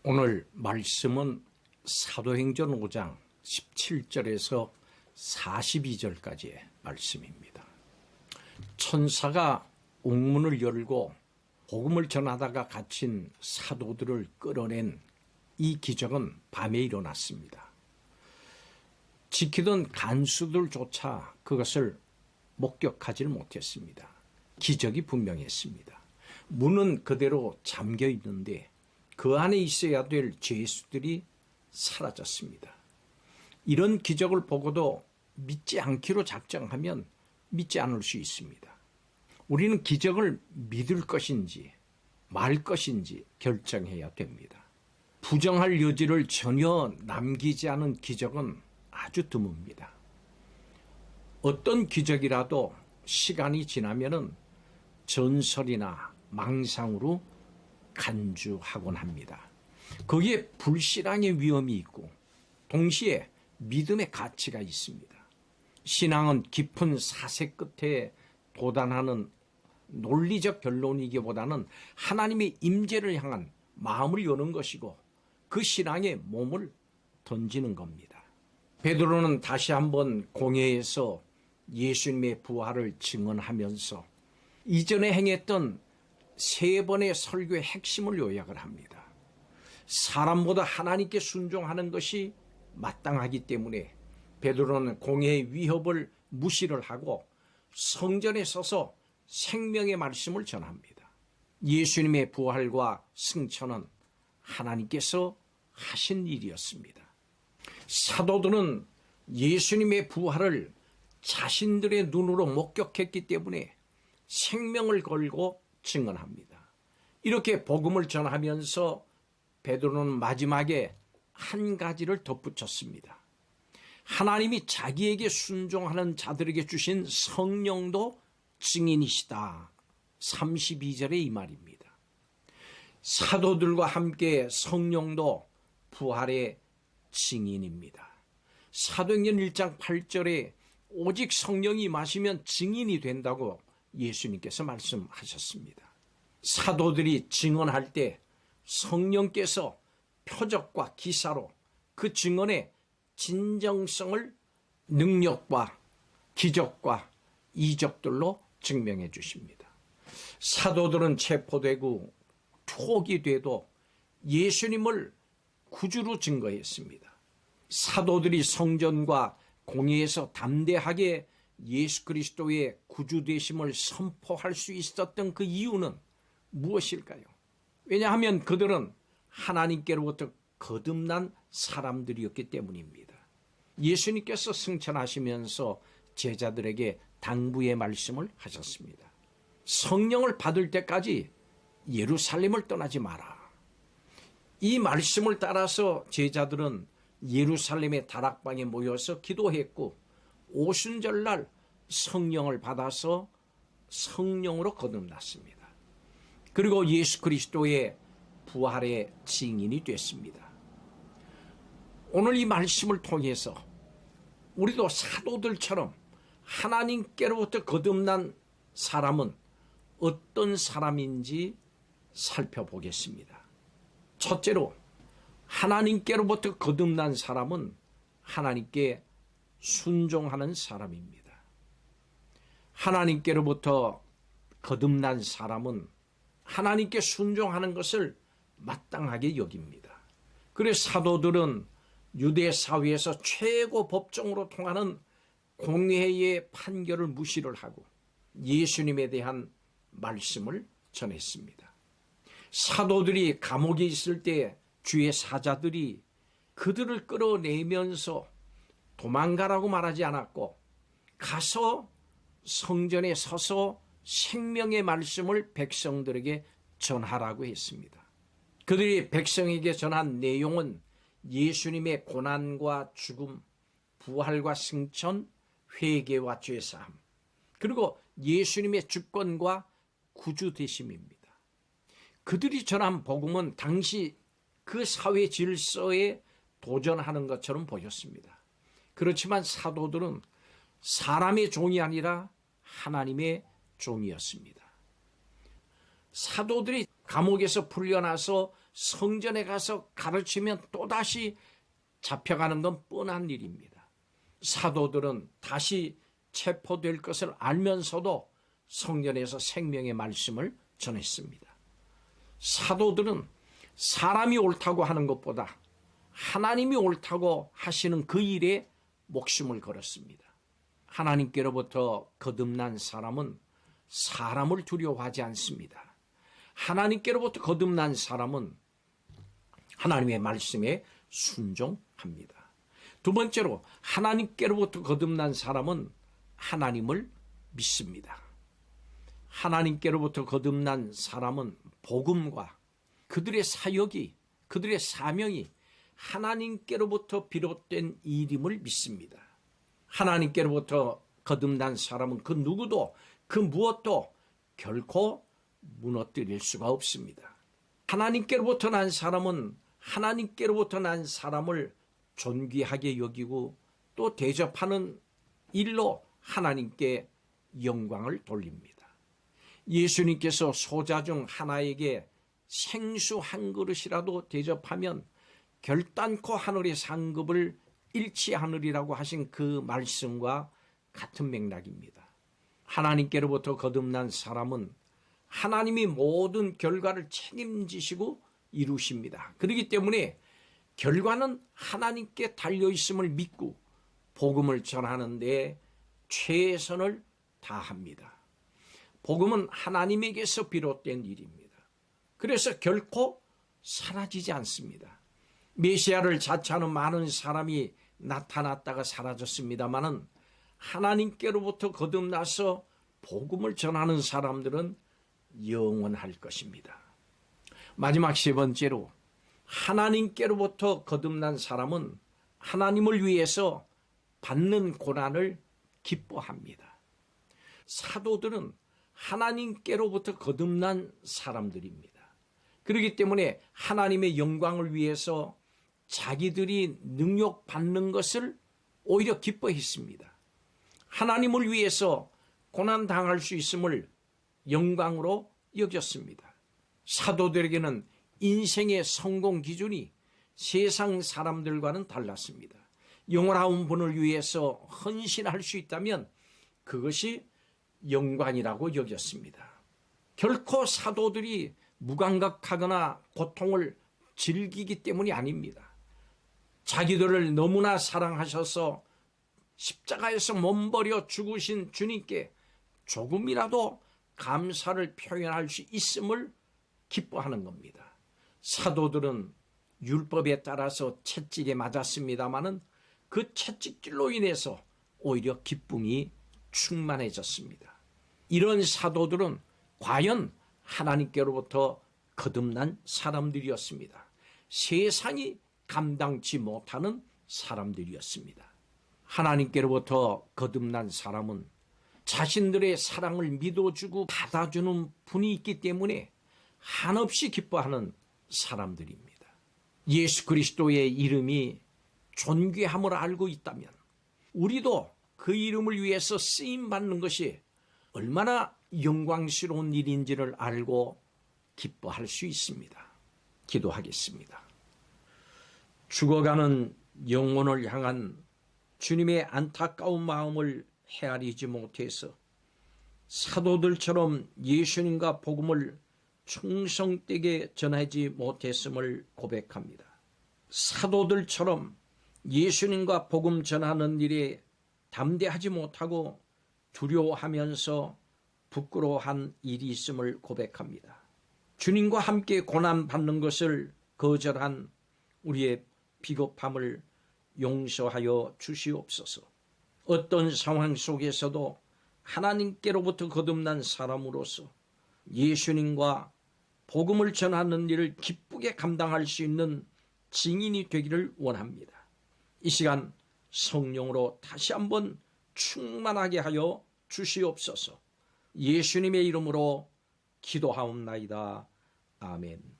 오늘 말씀은 사도행전 5장 17절에서 42절까지의 말씀입니다. 천사가 옥문을 열고 복음을 전하다가 갇힌 사도들을 끌어낸 이 기적은 밤에 일어났습니다. 지키던 간수들조차 그것을 목격하지 못했습니다. 기적이 분명했습니다. 문은 그대로 잠겨 있는데 그 안에 있어야 될 죄수들이 사라졌습니다. 이런 기적을 보고도 믿지 않기로 작정하면 믿지 않을 수 있습니다. 우리는 기적을 믿을 것인지 말 것인지 결정해야 됩니다. 부정할 여지를 전혀 남기지 않은 기적은 아주 드뭅니다. 어떤 기적이라도 시간이 지나면은 전설이나 망상으로 간주하곤 합니다. 거기에 불신앙의 위험이 있고 동시에 믿음의 가치가 있습니다. 신앙은 깊은 사색 끝에 도달하는 논리적 결론이기보다는 하나님의 임재를 향한 마음을 여는 것이고 그 신앙에 몸을 던지는 겁니다. 베드로는 다시 한번 공회에서 예수님의 부활을 증언하면서 이전에 행했던 3번의 설교의 핵심을 요약을 합니다. 사람보다 하나님께 순종하는 것이 마땅하기 때문에 베드로는 공회의 위협을 무시를 하고 성전에 서서 생명의 말씀을 전합니다. 예수님의 부활과 승천은 하나님께서 하신 일이었습니다. 사도들은 예수님의 부활을 자신들의 눈으로 목격했기 때문에 생명을 걸고 증언합니다. 이렇게 복음을 전하면서 베드로는 마지막에 한 가지를 덧붙였습니다. 하나님이 자기에게 순종하는 자들에게 주신 성령도 증인이시다. 32절에 이 말입니다. 사도들과 함께 성령도 부활의 증인입니다. 사도행전 1장 8절에 오직 성령이 임하시면 증인이 된다고 예수님께서 말씀하셨습니다. 사도들이 증언할 때 성령께서 표적과 기사로 그 증언의 진정성을 능력과 기적과 이적들로 증명해 주십니다. 사도들은 체포되고 투옥이 돼도 예수님을 구주로 증거했습니다. 사도들이 성전과 공회에서 담대하게 예수 그리스도의 구주 되심을 선포할 수 있었던 그 이유는 무엇일까요? 왜냐하면 그들은 하나님께로부터 거듭난 사람들이었기 때문입니다. 예수님께서 승천하시면서 제자들에게 당부의 말씀을 하셨습니다. 성령을 받을 때까지 예루살렘을 떠나지 마라. 이 말씀을 따라서 제자들은 예루살렘의 다락방에 모여서 기도했고 오순절날 성령을 받아서 성령으로 거듭났습니다. 그리고 예수 그리스도의 부활의 증인이 됐습니다. 오늘 이 말씀을 통해서 우리도 사도들처럼 하나님께로부터 거듭난 사람은 어떤 사람인지 살펴보겠습니다. 첫째로 하나님께로부터 거듭난 사람은 하나님께 순종하는 사람입니다. 하나님께로부터 거듭난 사람은 하나님께 순종하는 것을 마땅하게 여깁니다. 그래서 사도들은 유대 사회에서 최고 법정으로 통하는 공회의 판결을 무시를 하고 예수님에 대한 말씀을 전했습니다. 사도들이 감옥에 있을 때 주의 사자들이 그들을 끌어내면서 도망가라고 말하지 않았고 가서 성전에 서서 생명의 말씀을 백성들에게 전하라고 했습니다. 그들이 백성에게 전한 내용은 예수님의 고난과 죽음, 부활과 승천, 회개와 죄사함, 그리고 예수님의 주권과 구주 되심입니다. 그들이 전한 복음은 당시 그 사회 질서에 도전하는 것처럼 보였습니다. 그렇지만 사도들은 사람의 종이 아니라 하나님의 종이었습니다. 사도들이 감옥에서 풀려나서 성전에 가서 가르치면 또다시 잡혀가는 건 뻔한 일입니다. 사도들은 다시 체포될 것을 알면서도 성전에서 생명의 말씀을 전했습니다. 사도들은 사람이 옳다고 하는 것보다 하나님이 옳다고 하시는 그 일에 목숨을 걸었습니다. 하나님께로부터 거듭난 사람은 사람을 두려워하지 않습니다. 하나님께로부터 거듭난 사람은 하나님의 말씀에 순종합니다. 두 번째로 하나님께로부터 거듭난 사람은 하나님을 믿습니다. 하나님께로부터 거듭난 사람은 복음과 그들의 사역이, 그들의 사명이 하나님께로부터 비롯된 일임을 믿습니다. 하나님께로부터 거듭난 사람은 그 누구도 그 무엇도 결코 무너뜨릴 수가 없습니다. 하나님께로부터 난 사람은 하나님께로부터 난 사람을 존귀하게 여기고 또 대접하는 일로 하나님께 영광을 돌립니다. 예수님께서 소자 중 하나에게 생수 한 그릇이라도 대접하면 결단코 하늘의 상급을 잃지 않으리라고 하신 그 말씀과 같은 맥락입니다. 하나님께로부터 거듭난 사람은 하나님이 모든 결과를 책임지시고 이루십니다. 그렇기 때문에 결과는 하나님께 달려있음을 믿고 복음을 전하는 데 최선을 다합니다. 복음은 하나님에게서 비롯된 일입니다. 그래서 결코 사라지지 않습니다. 메시아를 자처하는 많은 사람이 나타났다가 사라졌습니다마는 하나님께로부터 거듭나서 복음을 전하는 사람들은 영원할 것입니다. 마지막 세 번째로 하나님께로부터 거듭난 사람은 하나님을 위해서 받는 고난을 기뻐합니다. 사도들은 하나님께로부터 거듭난 사람들입니다. 그렇기 때문에 하나님의 영광을 위해서 자기들이 능욕받는 것을 오히려 기뻐했습니다. 하나님을 위해서 고난당할 수 있음을 영광으로 여겼습니다. 사도들에게는 인생의 성공 기준이 세상 사람들과는 달랐습니다. 영원한 분을 위해서 헌신할 수 있다면 그것이 영광이라고 여겼습니다. 결코 사도들이 무감각하거나 고통을 즐기기 때문이 아닙니다. 자기들을 너무나 사랑하셔서 십자가에서 몸버려 죽으신 주님께 조금이라도 감사를 표현할 수 있음을 기뻐하는 겁니다. 사도들은 율법에 따라서 채찍에 맞았습니다마는 그 채찍질로 인해서 오히려 기쁨이 충만해졌습니다. 이런 사도들은 과연 하나님께로부터 거듭난 사람들이었습니다. 세상이 감당치 못하는 사람들이었습니다. 하나님께로부터 거듭난 사람은 자신들의 사랑을 믿어주고 받아주는 분이 있기 때문에 한없이 기뻐하는 사람들입니다. 예수 그리스도의 이름이 존귀함을 알고 있다면 우리도 그 이름을 위해서 쓰임받는 것이 얼마나 영광스러운 일인지를 알고 기뻐할 수 있습니다. 기도하겠습니다. 죽어가는 영혼을 향한 주님의 안타까운 마음을 헤아리지 못해서 사도들처럼 예수님과 복음을 충성되게 전하지 못했음을 고백합니다. 사도들처럼 예수님과 복음 전하는 일에 담대하지 못하고 두려워하면서 부끄러워한 일이 있음을 고백합니다. 주님과 함께 고난받는 것을 거절한 우리의 비겁함을 용서하여 주시옵소서. 어떤 상황 속에서도 하나님께로부터 거듭난 사람으로서 예수님과 복음을 전하는 일을 기쁘게 감당할 수 있는 증인이 되기를 원합니다. 이 시간 성령으로 다시 한번 충만하게 하여 주시옵소서. 예수님의 이름으로 기도하옵나이다. 아멘.